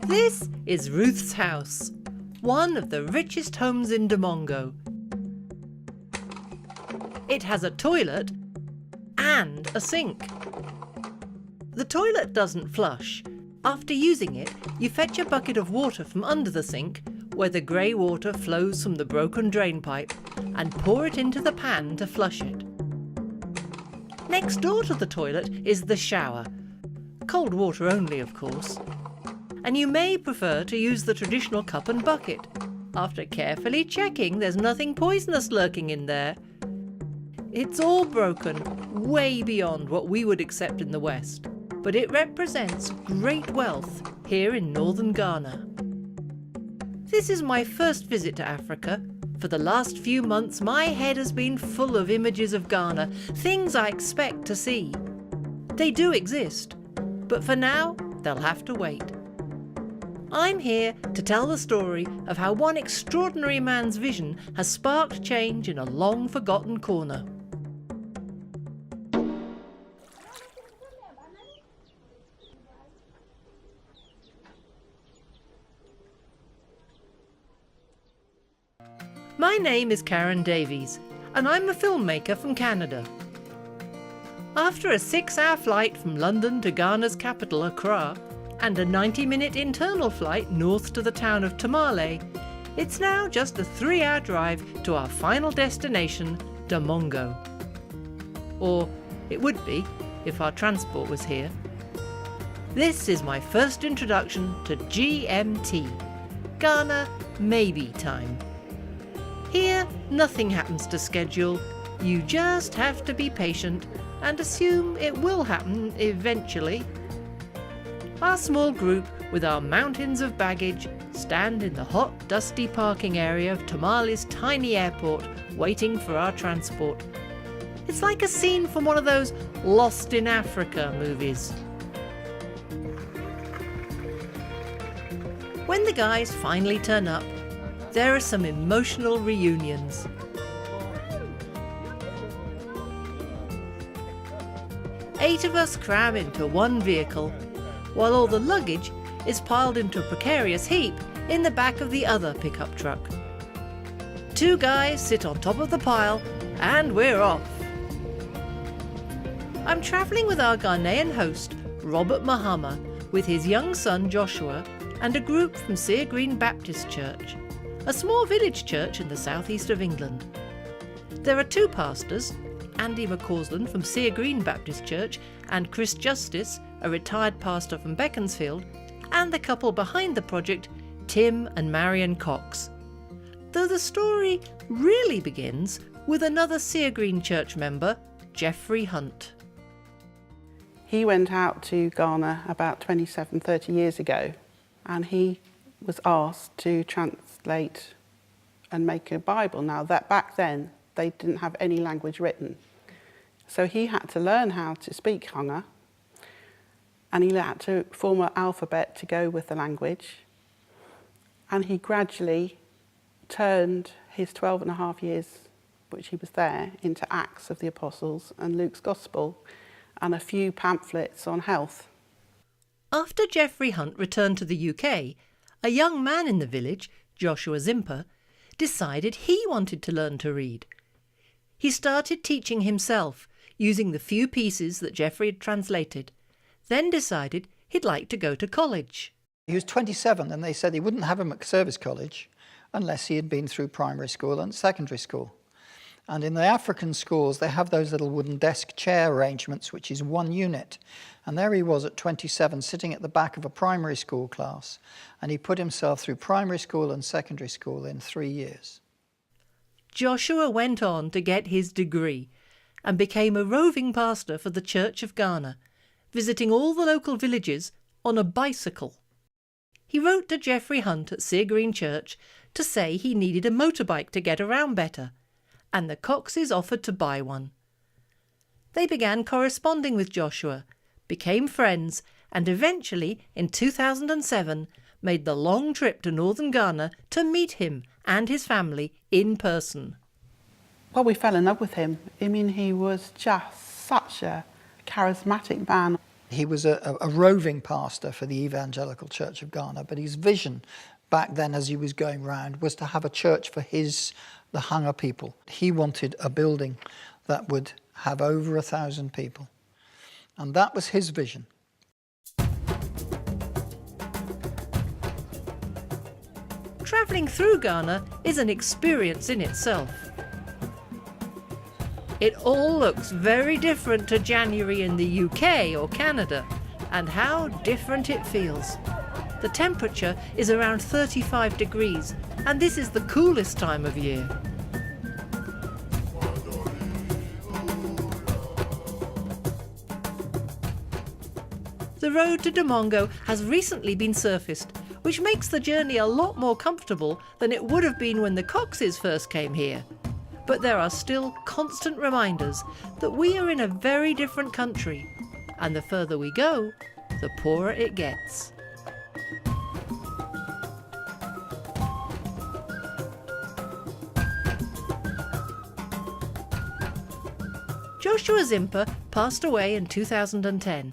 This is Ruth's house, one of the richest homes in Damongo. It has a toilet and a sink. The toilet doesn't flush. After using it, you fetch a bucket of water from under the sink, where the grey water flows from the broken drain pipe, and pour it into the pan to flush it. Next door to the toilet is the shower. Cold water only, of course. And you may prefer to use the traditional cup and bucket, after carefully checking there's nothing poisonous lurking in there. It's all broken, way beyond what we would accept in the West, but it represents great wealth here in northern Ghana. This is my first visit to Africa. For the last few months, my head has been full of images of Ghana, things I expect to see. They do exist, but for now, they'll have to wait. I'm here to tell the story of how one extraordinary man's vision has sparked change in a long-forgotten corner. My name is Karen Davies, and I'm a filmmaker from Canada. After a 6-hour flight from London to Ghana's capital, Accra, and a 90-minute internal flight north to the town of Tamale, it's now just a 3-hour drive to our final destination, Damongo. Or it would be, if our transport was here. This is my first introduction to GMT, Ghana Maybe Time. Here, nothing happens to schedule. You just have to be patient and assume it will happen eventually. Our small group, with our mountains of baggage, stand in the hot, dusty parking area of Tamale's tiny airport, waiting for our transport. It's like a scene from one of those Lost in Africa movies. When the guys finally turn up, there are some emotional reunions. Eight of us cram into one vehicle, while all the luggage is piled into a precarious heap in the back of the other pickup truck. 2 guys sit on top of the pile, and we're off. I'm travelling with our Ghanaian host, Robert Mahama, with his young son Joshua, and a group from Seer Green Baptist Church, a small village church in the southeast of England. There are 2 pastors, Andy McCausland from Seer Green Baptist Church and Chris Justice, a retired pastor from Beaconsfield, and the couple behind the project, Tim and Marion Cox. Though the story really begins with another Seer Green Church member, Geoffrey Hunt. He went out to Ghana about 30 years ago, and he was asked to translate and make a Bible. Now, that back then, they didn't have any language written. So he had to learn how to speak Hanga, and he had to form an alphabet to go with the language. And he gradually turned his 12.5 years, which he was there, into Acts of the Apostles and Luke's Gospel, and a few pamphlets on health. After Geoffrey Hunt returned to the UK, a young man in the village, Joshua Zimper, decided he wanted to learn to read. He started teaching himself, using the few pieces that Geoffrey had translated, then decided he'd like to go to college. He was 27 and they said he wouldn't have him at service college unless he had been through primary school and secondary school. And in the African schools, they have those little wooden desk chair arrangements, which is 1 unit. And there he was at 27, sitting at the back of a primary school class. And he put himself through primary school and secondary school in 3 years. Joshua went on to get his degree and became a roving pastor for the Church of Ghana, visiting all the local villages on a bicycle. He wrote to Geoffrey Hunt at Seer Green Church to say he needed a motorbike to get around better, and the Coxes offered to buy one. They began corresponding with Joshua, became friends, and eventually, in 2007, made the long trip to northern Ghana to meet him and his family in person. Well, we fell in love with him. I mean, he was just such a charismatic man. He was a roving pastor for the Evangelical Church of Ghana, but his vision back then as he was going round was to have a church for the Hanga people. He wanted a building that would have over 1,000 people. And that was his vision. Travelling through Ghana is an experience in itself. It all looks very different to January in the UK or Canada, and how different it feels. The temperature is around 35 degrees, and this is the coolest time of year. The road to Damongo has recently been surfaced, which makes the journey a lot more comfortable than it would have been when the Coxes first came here. But there are still constant reminders that we are in a very different country, and the further we go, the poorer it gets. Joshua Zimper passed away in 2010,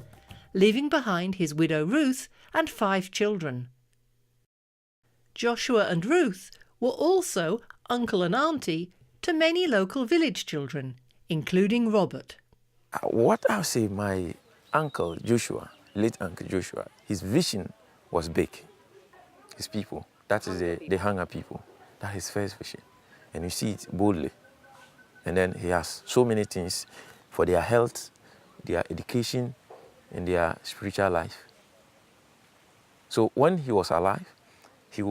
leaving behind his widow Ruth and 5 children. Joshua and Ruth were also uncle and auntie to many local village children, including Robert. What I'll say, my uncle Joshua, late Uncle Joshua, his vision was big. His people, that is the Hanga people, that's his first vision. And you see it boldly. And then he has so many things for their health, their education, and their spiritual life. So when he was alive, he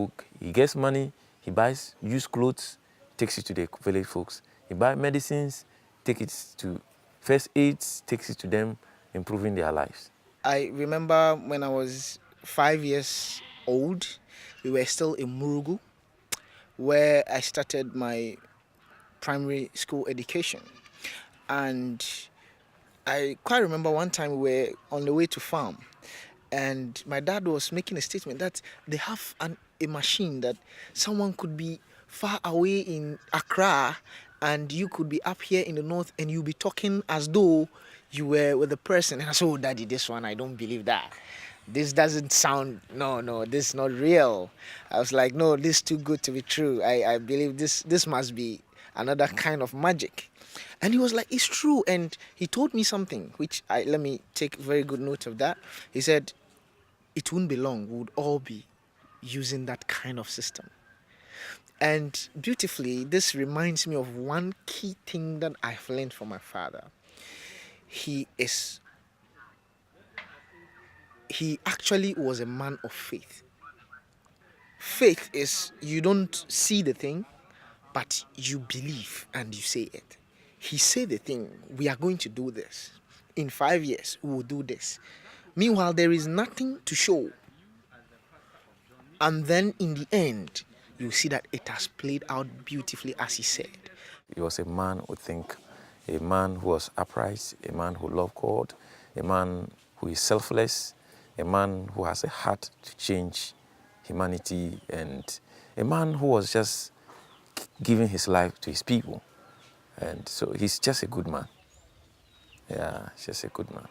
gets money, he buys used clothes, takes it to the village folks. He buys medicines, takes it to first aids, takes it to them, improving their lives. I remember when I was 5 years old, we were still in Murugu, where I started my primary school education. And I quite remember one time we were on the way to farm, and my dad was making a statement that they have a machine that someone could be far away in Accra and you could be up here in the north and you'll be talking as though you were with the person. And I said, oh, Daddy, this one, I don't believe that. This doesn't sound, no, this is not real. I was like, no, this is too good to be true. I believe this must be another kind of magic. And he was like, it's true. And he told me something, which let me take very good note of that. He said, it wouldn't be long, we would all be using that kind of system. And beautifully, this reminds me of one key thing that I've learned from my father. He actually was a man of faith. Faith is you don't see the thing, but you believe and you say it. He said the thing, we are going to do this. In 5 years, we will do this. Meanwhile, there is nothing to show. And then in the end, you see that it has played out beautifully as he said. He was a man who think, a man who was upright, a man who loved God, a man who is selfless, a man who has a heart to change humanity, and a man who was just giving his life to his people. And so he's just a good man. Yeah, he's just a good man.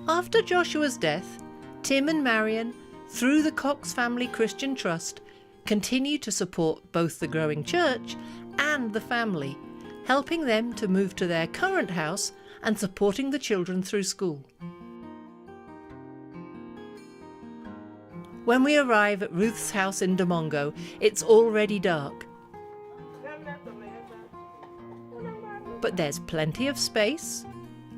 After Joshua's death, Tim and Marion, through the Cox Family Christian Trust, continue to support both the growing church and the family, helping them to move to their current house and supporting the children through school. When we arrive at Ruth's house in Damongo, it's already dark. But there's plenty of space,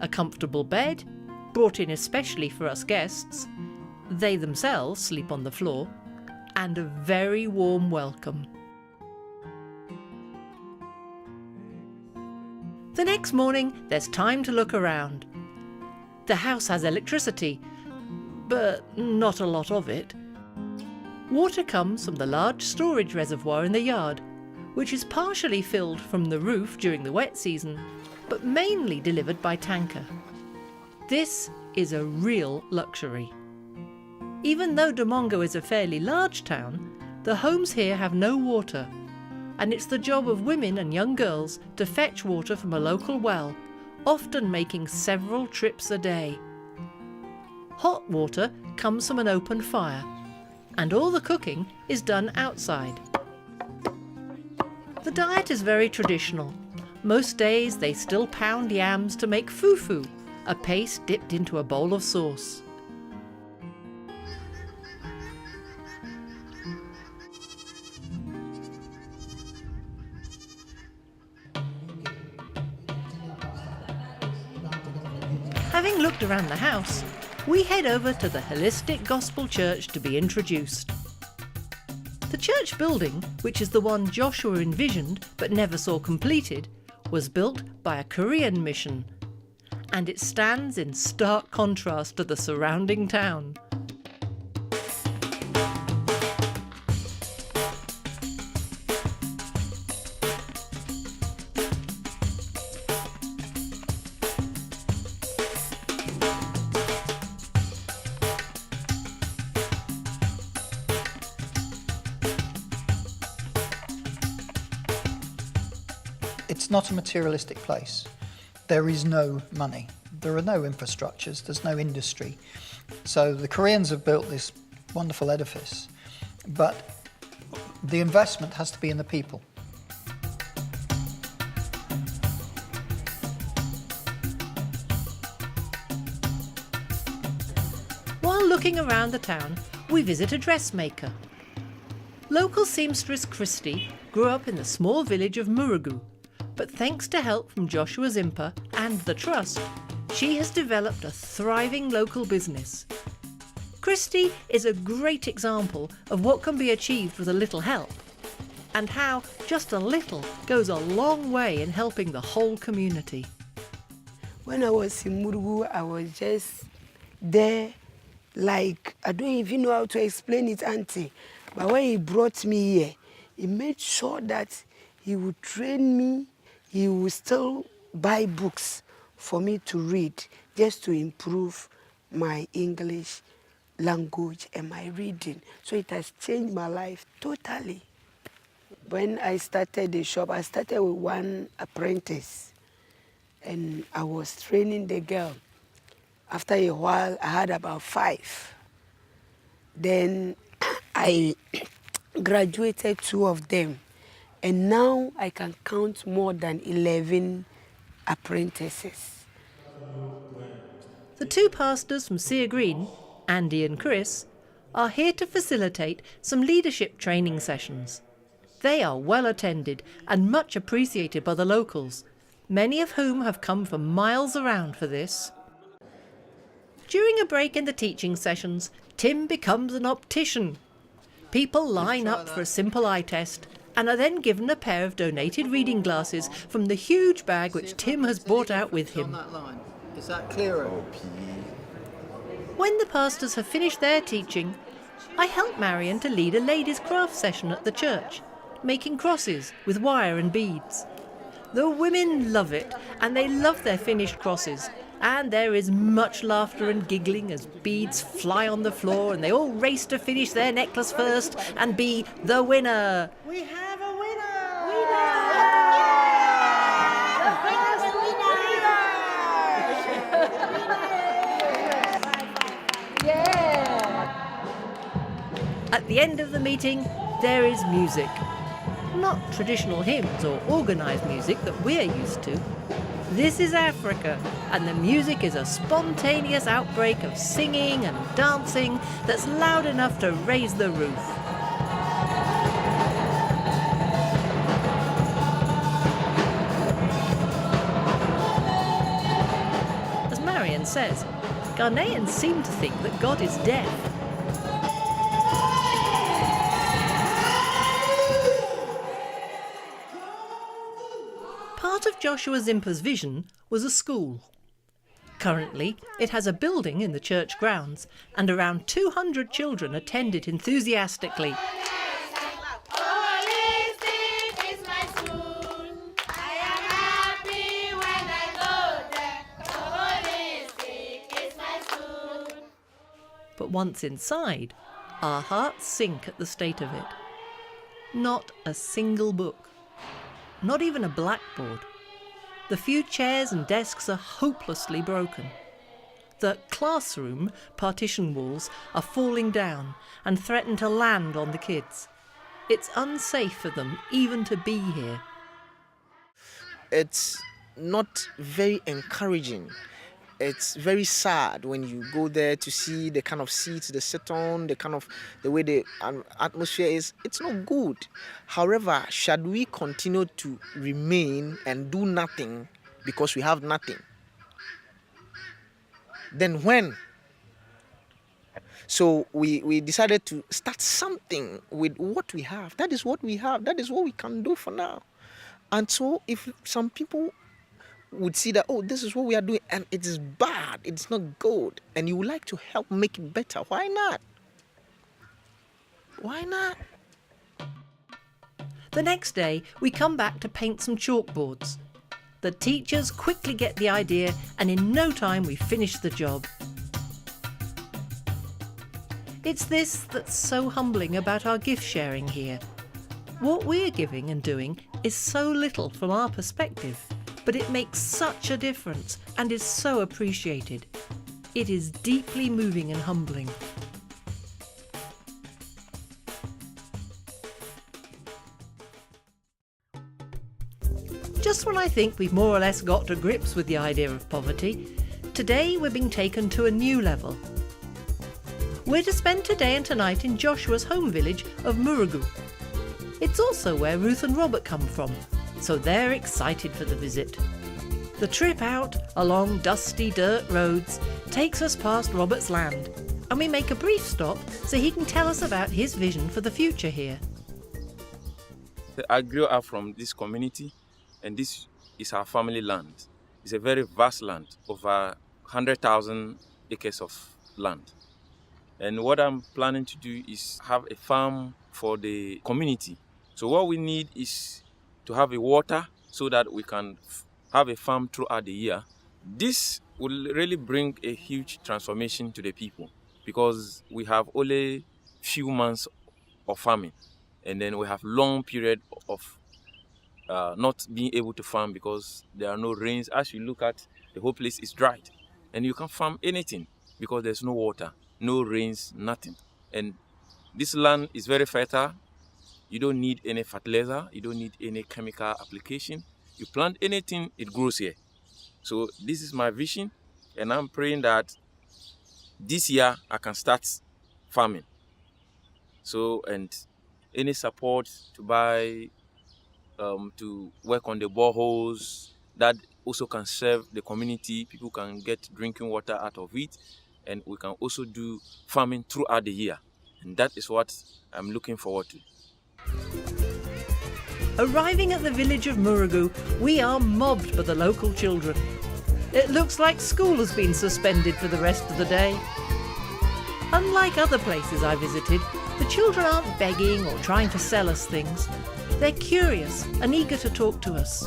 a comfortable bed, brought in especially for us guests. They themselves sleep on the floor, and a very warm welcome. The next morning, there's time to look around. The house has electricity, but not a lot of it. Water comes from the large storage reservoir in the yard, which is partially filled from the roof during the wet season, but mainly delivered by tanker. This is a real luxury. Even though Damongo is a fairly large town, the homes here have no water, and it's the job of women and young girls to fetch water from a local well, often making several trips a day. Hot water comes from an open fire, and all the cooking is done outside. The diet is very traditional. Most days they still pound yams to make fufu, a paste dipped into a bowl of sauce. Having looked around the house, we head over to the Holistic Gospel Church to be introduced. The church building, which is the one Joshua envisioned but never saw completed, was built by a Korean mission, and it stands in stark contrast to the surrounding town. It's not a materialistic place. There is no money. There are no infrastructures. There's no industry. So the Koreans have built this wonderful edifice, but the investment has to be in the people. While looking around the town, we visit a dressmaker. Local seamstress Christy grew up in the small village of Murugu, but thanks to help from Joshua Zimper and the Trust, she has developed a thriving local business. Christy is a great example of what can be achieved with a little help, and how just a little goes a long way in helping the whole community. When I was in Murugu, I was just there, like, I don't even know how to explain it, Auntie. But when he brought me here, he made sure that he would train me, he would still buy books for me to read, just to improve my English language and my reading. So it has changed my life totally. When I started the shop, I started with one apprentice, and I was training the girl. After a while, I had about 5. Then I graduated 2 of them, and now I can count more than 11 apprentices. The 2 pastors from Sea Green, Andy and Chris, are here to facilitate some leadership training sessions. They are well attended and much appreciated by the locals, many of whom have come from miles around for this. During a break in the teaching sessions, Tim becomes an optician. People line up for a simple eye test and are then given a pair of donated reading glasses from the huge bag which Tim has brought out with him. Is that clearer? When the pastors have finished their teaching, I help Marion to lead a ladies' craft session at the church, making crosses with wire and beads. The women love it, and they love their finished crosses, and there is much laughter and giggling as beads fly on the floor and they all race to finish their necklace first and be the winner. We have a winner! At the end of the meeting, there is music. Not traditional hymns or organised music that we're used to. This is Africa, and the music is a spontaneous outbreak of singing and dancing that's loud enough to raise the roof. As Marion says, Ghanaians seem to think that God is deaf. Part of Joshua Zimper's vision was a school. Currently, it has a building in the church grounds, and around 200 children attend it enthusiastically. But once inside, our hearts sink at the state of it. Not a single book. Not even a blackboard. The few chairs and desks are hopelessly broken. The classroom partition walls are falling down and threaten to land on the kids. It's unsafe for them even to be here. It's not very encouraging. It's very sad when you go there to see the kind of seats they sit on, the way the atmosphere is. It's not good. However, should we continue to remain and do nothing because we have nothing? Then when? So we decided to start something with what we have. That is what we have. That is what we can do for now. And so if some people would see that, oh, this is what we are doing and it is bad, it's not good, and you would like to help make it better, why not? Why not? The next day, we come back to paint some chalkboards. The teachers quickly get the idea, and in no time we finish the job. It's this that's so humbling about our gift sharing here. What we're giving and doing is so little from our perspective, but it makes such a difference and is so appreciated. It is deeply moving and humbling. Just when I think we've more or less got to grips with the idea of poverty, today we're being taken to a new level. We're to spend today and tonight in Joshua's home village of Murugu. It's also where Ruth and Robert come from, so they're excited for the visit. The trip out along dusty dirt roads takes us past Robert's land, and we make a brief stop so he can tell us about his vision for the future here. I grew up from this community, and this is our family land. It's a very vast land, over 100,000 acres of land. And what I'm planning to do is have a farm for the community. So what we need is to have a water so that we can have a farm throughout the year. This will really bring a huge transformation to the people because we have only few months of farming, and then we have long period of not being able to farm because there are no rains. As you look at, the whole place is dried, and you can't farm anything because there's no water, no rains, nothing. And this land is very fertile. You don't need any fertilizer, you don't need any chemical application. You plant anything, it grows here. So this is my vision, and I'm praying that this year I can start farming. So, and any support to buy, to work on the boreholes, that also can serve the community. People can get drinking water out of it, and we can also do farming throughout the year. And that is what I'm looking forward to. Arriving at the village of Murugu, we are mobbed by the local children. It looks like school has been suspended for the rest of the day. Unlike other places I visited, the children aren't begging or trying to sell us things. They're curious and eager to talk to us.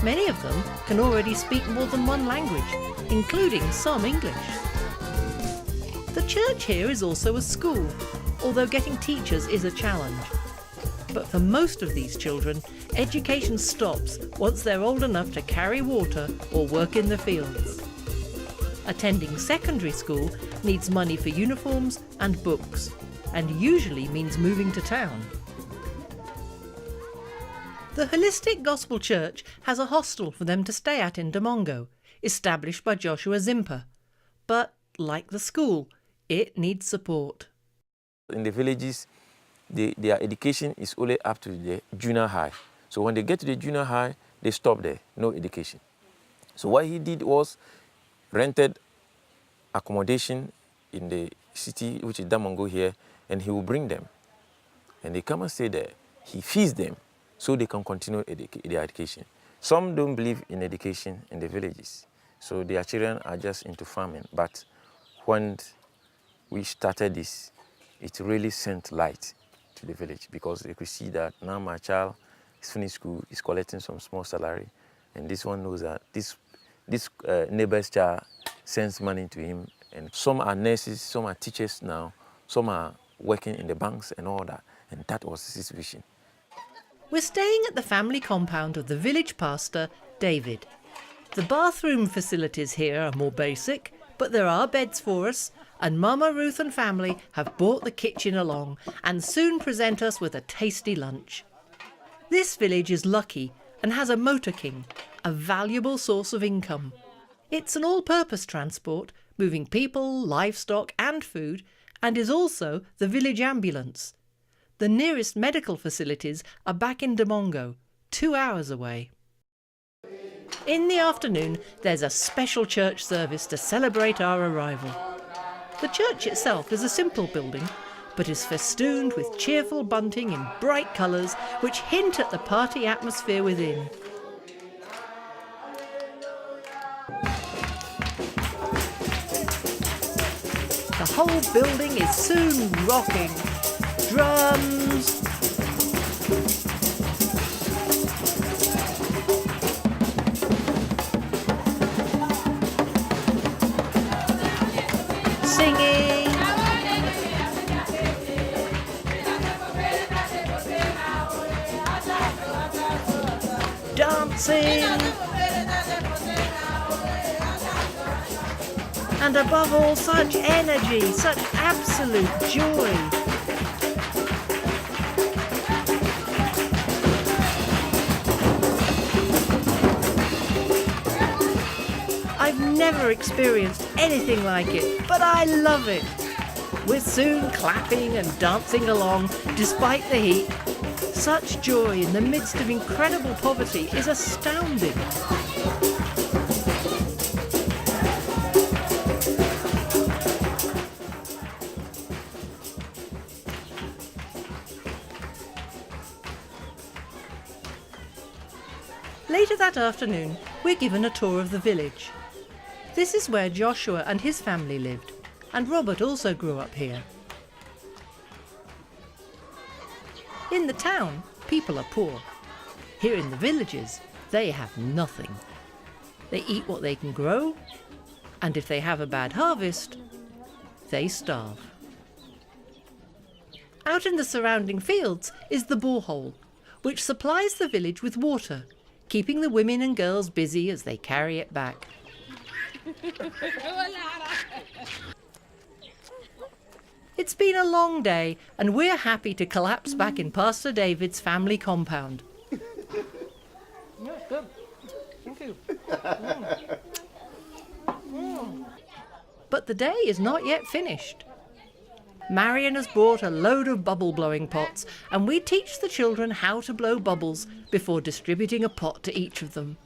Many of them can already speak more than one language, including some English. The church here is also a school, although getting teachers is a challenge. But for most of these children, education stops once they're old enough to carry water or work in the fields. Attending secondary school needs money for uniforms and books, and usually means moving to town. The Holistic Gospel Church has a hostel for them to stay at in Damongo, established by Joshua Zimper. But, like the school, it needs support. In the villages, their education is only up to the junior high. So when they get to the junior high, they stop there, no education. So what he did was rented accommodation in the city, which is Damongo here, and he will bring them. And they come and stay there. He feeds them so they can continue their education. Some don't believe in education in the villages, so their children are just into farming. But when we started this, it really sent light to the village because they could see that now my child is finished school, is collecting some small salary, and this one knows that this neighbor's child sends money to him. And some are nurses, some are teachers now, some are working in the banks and all that, and that was his vision. We're staying at the family compound of the village pastor, David. The bathroom facilities here are more basic, But there are beds for us, and Mama Ruth and family have brought the kitchen along and soon present us with a tasty lunch. This village is lucky and has a motor king, a valuable source of income. It's an all-purpose transport, moving people, livestock and food, and is also the village ambulance. The nearest medical facilities are back in Damongo, 2 hours away. In the afternoon, there's a special church service to celebrate our arrival. The church itself is a simple building, but is festooned with cheerful bunting in bright colours which hint at the party atmosphere within. The whole building is soon rocking. Drums, singing, dancing, and above all, such energy, such absolute joy. I've never experienced anything like it, but I love it. We're soon clapping and dancing along, despite the heat. Such joy in the midst of incredible poverty is astounding. Later that afternoon, we're given a tour of the village. This is where Joshua and his family lived, and Robert also grew up here. In the town, people are poor. Here in the villages, they have nothing. They eat what they can grow, and if they have a bad harvest, they starve. Out in the surrounding fields is the borehole, which supplies the village with water, keeping the women and girls busy as they carry it back. It's been a long day, and we're happy to collapse back in Pastor David's family compound. Good. Thank you. But the day is not yet finished. Marion has brought a load of bubble-blowing pots, and we teach the children how to blow bubbles before distributing a pot to each of them.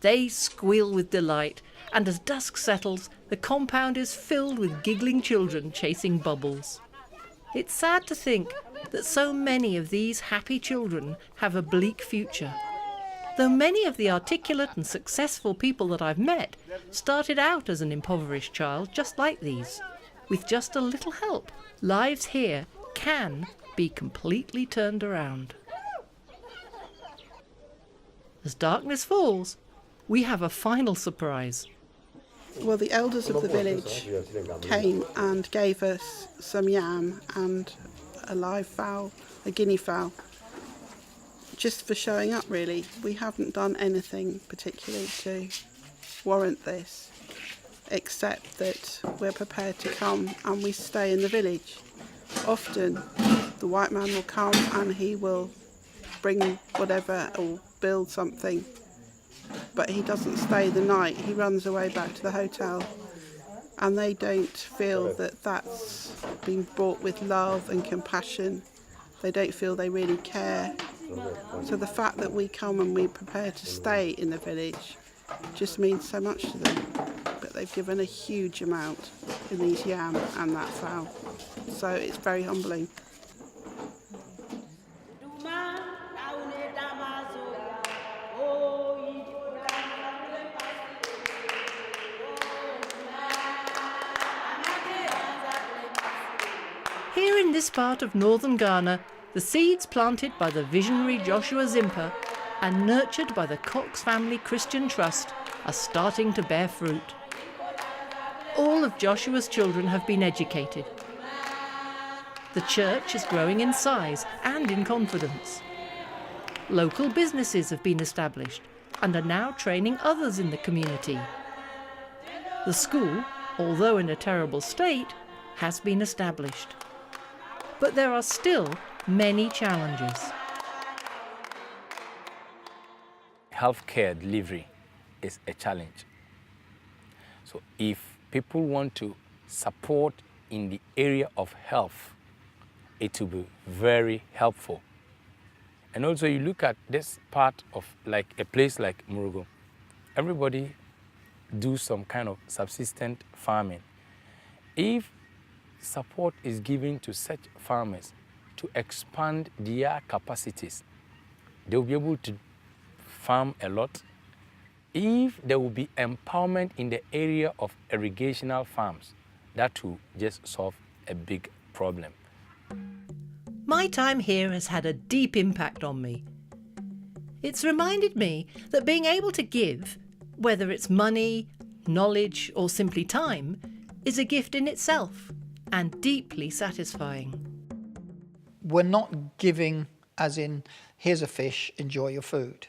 They squeal with delight, and as dusk settles, the compound is filled with giggling children chasing bubbles. It's sad to think that so many of these happy children have a bleak future. Though many of the articulate and successful people that I've met started out as an impoverished child just like these. With just a little help, lives here can be completely turned around. As darkness falls, we have a final surprise. Well, the elders of the village came and gave us some yam and a live fowl, a guinea fowl, just for showing up really. We haven't done anything particularly to warrant this, except that we're prepared to come and we stay in the village. Often the white man will come and he will bring whatever or build something, but he doesn't stay the night. He runs away back to the hotel, and they don't feel that that's been brought with love and compassion. They don't feel they really care. So the fact that we come and we prepare to stay in the village just means so much to them. But they've given a huge amount in these yam and that fowl, so it's very humbling. Here in this part of northern Ghana, the seeds planted by the visionary Joshua Zimper and nurtured by the Cox Family Christian Trust are starting to bear fruit. All of Joshua's children have been educated. The church is growing in size and in confidence. Local businesses have been established and are now training others in the community. The school, although in a terrible state, has been established. But there are still many challenges. Healthcare delivery is a challenge. So if people want to support in the area of health, it will be very helpful. And also you look at this part of like a place like Murugu, everybody do some kind of subsistent farming. If support is given to such farmers to expand their capacities, they will be able to farm a lot. If there will be empowerment in the area of irrigational farms, that will just solve a big problem. My time here has had a deep impact on me. It's reminded me that being able to give, whether it's money, knowledge, or simply time, is a gift in itself and deeply satisfying. We're not giving as in, here's a fish, enjoy your food.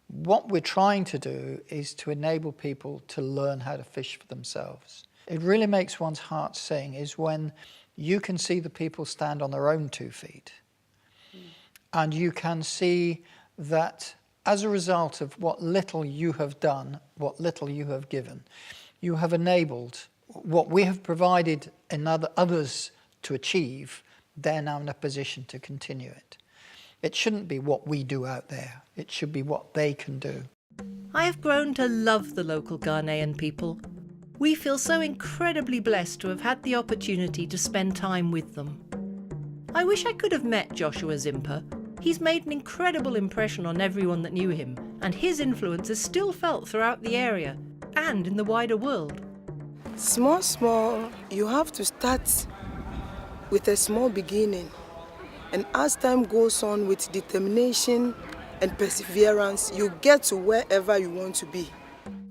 What we're trying to do is to enable people to learn how to fish for themselves. It really makes one's heart sing is when you can see the people stand on their own 2 feet. And you can see that as a result of what little you have done, what little you have given, you have enabled what we have provided in others to achieve, they're now in a position to continue it. It shouldn't be what we do out there. It should be what they can do. I have grown to love the local Ghanaian people. We feel so incredibly blessed to have had the opportunity to spend time with them. I wish I could have met Joshua Zimper. He's made an incredible impression on everyone that knew him, and his influence is still felt throughout the area and in the wider world. Small, you have to start with a small beginning. And as time goes on with determination and perseverance, you get to wherever you want to be.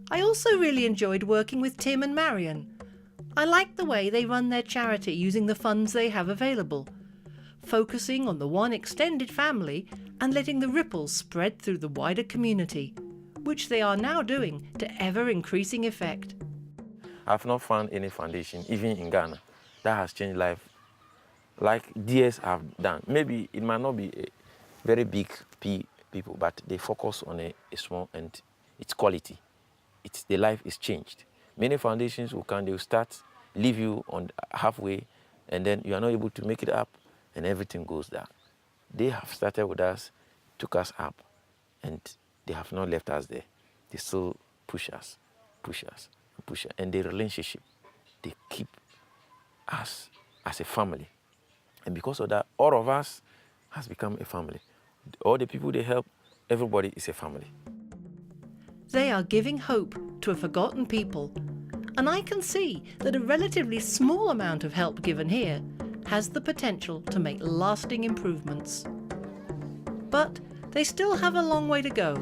I also really enjoyed working with Tim and Marion. I like the way they run their charity using the funds they have available, focusing on the one extended family and letting the ripples spread through the wider community, which they are now doing to ever-increasing effect. I've not found any foundation, even in Ghana, that has changed life like DS have done. Maybe it might not be a very big people, but they focus on a small and its quality. The life is changed. Many foundations will come, they will start, leave you on halfway, and then you are not able to make it up, and everything goes down. They have started with us, took us up, and they have not left us there. They still push us, and the relationship, they keep us as a family. And because of that, all of us has become a family. All the people they help, everybody is a family. They are giving hope to a forgotten people, and I can see that a relatively small amount of help given here has the potential to make lasting improvements. But they still have a long way to go,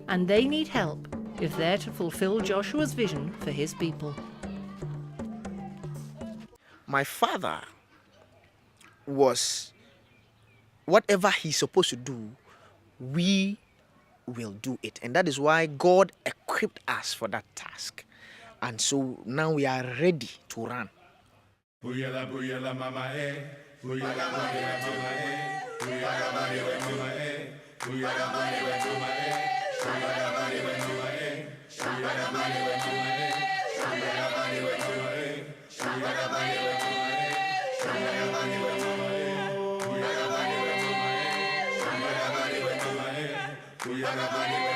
and they need help if they're to fulfill Joshua's vision for his people. My father was, whatever he's supposed to do, we will do it. And that is why God equipped us for that task. And so now we are ready to run. Booyah,